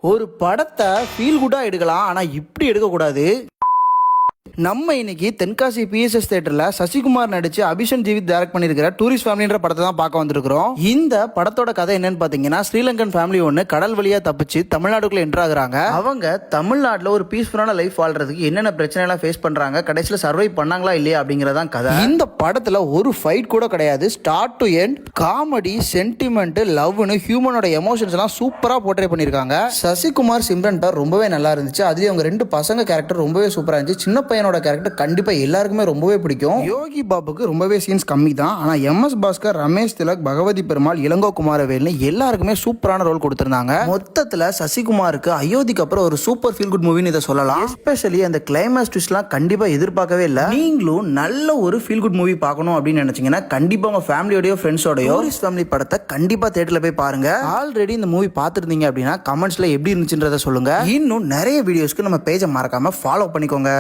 ஒரு படத்தை ஃபீல் குட்டா எடுக்கலாம், ஆனா இப்படி எடுக்கக்கூடாது. நம்ம இன்னைக்கு தென்காசி பிஎஸ்எஸ் தியேட்டர்ல சசிகுமார் நடிச்சு அபிஷன் ஜீவித் டைரக்ட் பண்ணிருக்கிற டூரிஸ்ட் ஃபேமிலின்ற படத்தை தான் பார்க்க வந்திருக்கிறோம். இந்த படத்தோட கதை என்னன்னு பாத்தீங்கன்னா, ஸ்ரீலங்கன் ஃபேமிலி ஒன்று கடல் வழியா தப்பிச்சு தமிழ்நாட்டுக்குள்ள என்டர் ஆகுறாங்க. அவங்க தமிழ்நாட்டில் ஒரு பீஸ்ஃபுல்லான லைஃப் வாழ்றதுக்கு என்னென்ன பிரச்சனை எல்லாம் ஃபேஸ் பண்றாங்க, கடைசியில் சர்வை பண்ணாங்களா இல்லையா அப்படிங்கறதான் கதை. இந்த படத்துல ஒரு ஃபைட் கூட கிடையாது. Start to end comedy, sentiment, லவ்னு ஹியூமனோட எமோஷன்ஸ் எல்லாம் சூப்பரா போர்ட்ரே பண்ணிருக்காங்க. சசிகுமார் சிம்ரன் பேர் ரொம்பவே நல்லா இருந்துச்சு. அதுலயும் அவங்க ரெண்டு பசங்க கேரக்டர் ரொம்பவே சூப்பரா இருந்துச்சு. சின்ன பையனோட கேரக்டர் கண்டிப்பா எல்லாருக்குமே ரொம்பவே பிடிக்கும். யோகி பாபுக்கு ரொம்பவே சீன்ஸ் கம்மி தான். ஆனா எம்எஸ் பாஸ்கர், ரமேஷ் திலக், பகவதி பெருமாள், இளங்கோ குமாரவேல்னு எல்லாருக்குமே சூப்பரான ரோல் கொடுத்திருந்தாங்க. மொத்தத்துல சசிகுமாருக்கு அயோத்திக்கு அப்புறம் ஒரு சூப்பர் ஃபீல் குட் மூவின்னு இதை சொல்லலாம். எஸ்பெஷலி அந்த கிளைமேக்ஸ் ட்விஸ்ட்லாம் கண்டிப்பா எதிர்பார்க்கவே இல்லை. நீங்களும் நல்ல ஒரு ஃபீல் குட் மூவி பார்க்கணும் அப்படின்னு நினைச்சீங்கன்னா கண்டிப்பா உங்க ஃபேமிலியோடய ஃப்ரெண்ட்ஸோடய ஃபேமிலி படத்தை கண்டிப்பா தியேட்டர்ல போய் பாருங்க. ஆல்ரெடி இந்த மூவி பார்த்துருந்தீங்க அப்படின்னா கமெண்ட்ஸ்ல எப்படி இருந்துச்சுன்றதை சொல்லுங்க. இன்னும் நிறைய வீடியோஸ்க்கு நம்ம பேஜை மறக்காம ஃபாலோ பண்ணிக்கோங்க.